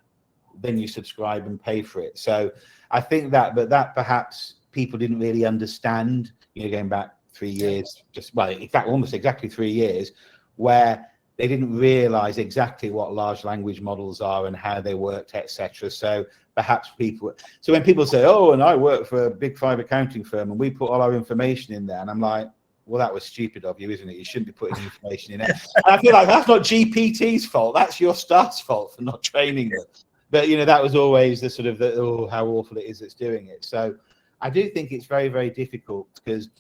then you subscribe and pay for it. So I think but that perhaps people didn't really understand, going back 3 years, in fact, almost exactly 3 years, where they didn't realize exactly what large language models are and how they worked, etc. So perhaps when people say, oh, and I work for a big 5 accounting firm and we put all our information in there, and I'm like, well, that was stupid of you, isn't it? You shouldn't be putting information in there. And I feel like that's not GPT's fault. That's your staff's fault for not training them. But, that was always the sort of, how awful it is that's doing it. So I do think it's very, very difficult, because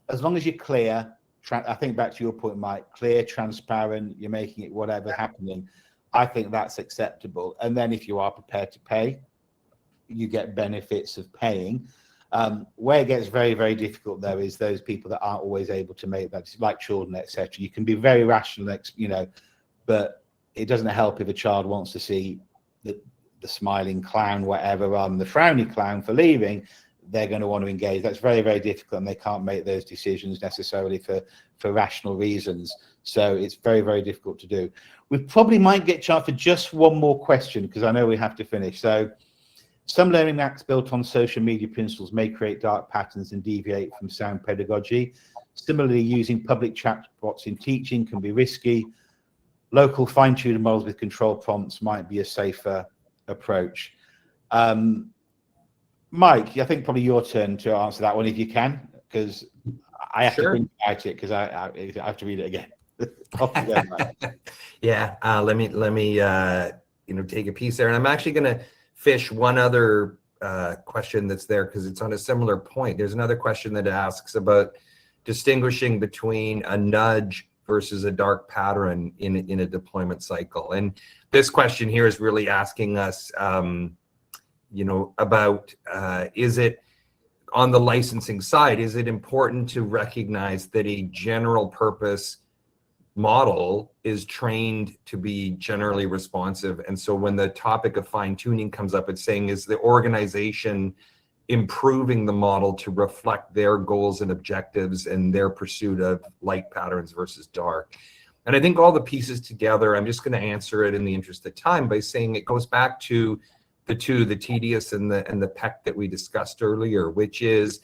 as long as you're clear, I think back to your point, Mike, clear, transparent, you're making it whatever happening, I think that's acceptable. And then if you are prepared to pay, you get benefits of paying. Where it gets very, very difficult, though, is those people that aren't always able to make that, like children, etc. You can be very rational, but it doesn't help if a child wants to see the smiling clown, whatever, rather than the frowny clown for leaving. They're going to want to engage. That's very, very difficult, and they can't make those decisions necessarily for rational reasons. So it's very, very difficult to do. We probably might get chance for just one more question, because I know we have to finish. So some learning apps built on social media principles may create dark patterns and deviate from sound pedagogy. Similarly, using public chatbots in teaching can be risky. local fine-tuning models with control prompts might be a safer approach. Mike, I think probably your turn to answer that one if you can, because I have to think about it because I have to read it again. Yeah, let me take a piece there, and I'm actually going to fish one other question that's there because it's on a similar point. There's another question that asks about distinguishing between a nudge versus a dark pattern in a deployment cycle, and this question here is really asking us, about is it on the licensing side, is it important to recognize that a general purpose model is trained to be generally responsive? And so when the topic of fine tuning comes up, it's saying, is the organization improving the model to reflect their goals and objectives and their pursuit of light patterns versus dark? And I think all the pieces together, I'm just going to answer it in the interest of time by saying it goes back to the tedious and the peck that we discussed earlier, which is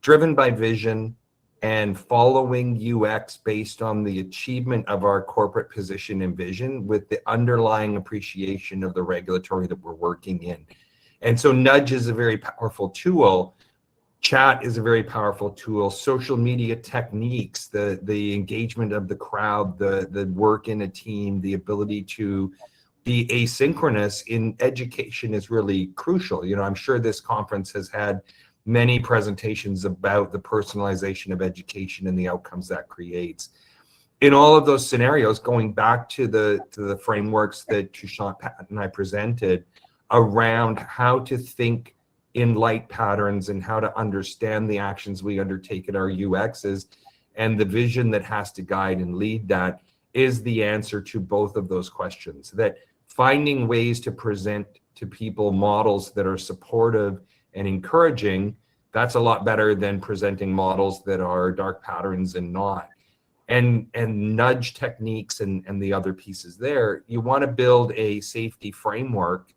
driven by vision and following UX based on the achievement of our corporate position and vision with the underlying appreciation of the regulatory that we're working in. And so nudge is a very powerful tool. Chat is a very powerful tool. Social media techniques, the engagement of the crowd, the work in a team, the ability to be asynchronous in education is really crucial. I'm sure this conference has had many presentations about the personalization of education and the outcomes that creates. In all of those scenarios, going back to the frameworks that Tushant, Pat, and I presented around how to think in light patterns and how to understand the actions we undertake at our UXs and the vision that has to guide and lead that is the answer to both of those questions. That finding ways to present to people models that are supportive and encouraging, that's a lot better than presenting models that are dark patterns and not. And nudge techniques and the other pieces there, you want to build a safety framework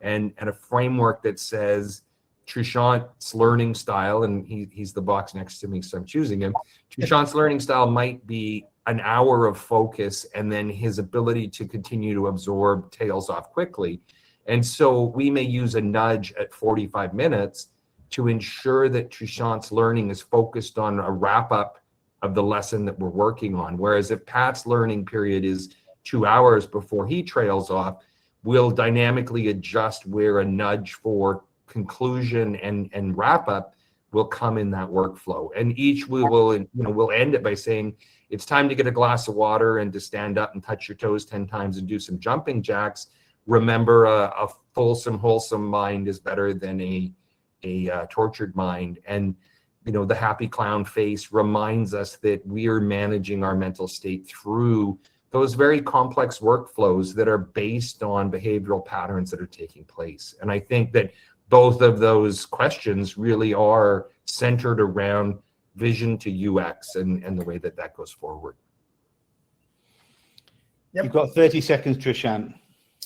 and a framework that says Tushant's learning style, and he's the box next to me, so I'm choosing him. Tushant's learning style might be an hour of focus, and then his ability to continue to absorb tails off quickly. And so we may use a nudge at 45 minutes to ensure that Tushant's learning is focused on a wrap up of the lesson that we're working on. Whereas if Pat's learning period is 2 hours before he trails off, we'll dynamically adjust where a nudge for conclusion and wrap up will come in that workflow. And each we'll end it by saying, it's time to get a glass of water and to stand up and touch your toes 10 times and do some jumping jacks. Remember, a fulsome, wholesome mind is better than a tortured mind. And the happy clown face reminds us that we are managing our mental state through those very complex workflows that are based on behavioral patterns that are taking place. And I think that both of those questions really are centered around vision to UX and the way that goes forward. Yep. You've got 30 seconds, Tushant.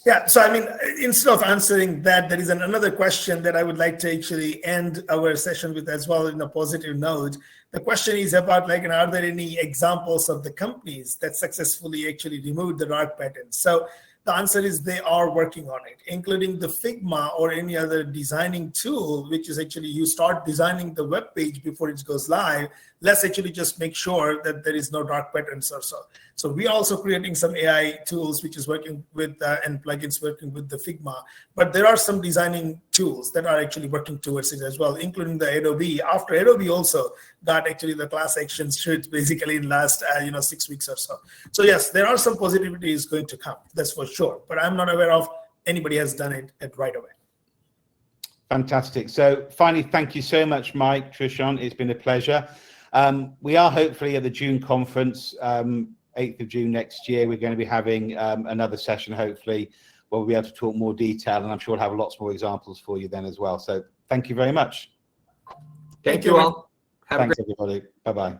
Yeah, so instead of answering that, there is another question that I would like to actually end our session with as well in a positive note. The question is about are there any examples of the companies that successfully actually removed the dark patterns? So the answer is they are working on it, including the Figma or any other designing tool, which is actually you start designing the web page before it goes live. Let's actually just make sure that there is no dark patterns or so. So we are also creating some AI tools, which is working with and plugins working with the Figma. But there are some designing tools that are actually working towards it as well, including the Adobe. After Adobe also got actually the class action suit basically in last 6 weeks or so. So yes, there are some positivity is going to come. That's for sure. But I'm not aware of anybody has done it right away. Fantastic. So finally, thank you so much, Mike, Tushant. It's been a pleasure. We are hopefully at the June conference, 8th of June next year. We're going to be having another session, hopefully, where we'll be able to talk more detail, and I'm sure we'll have lots more examples for you then as well. So thank you very much. Thank you all. Thanks, everybody. Bye-bye.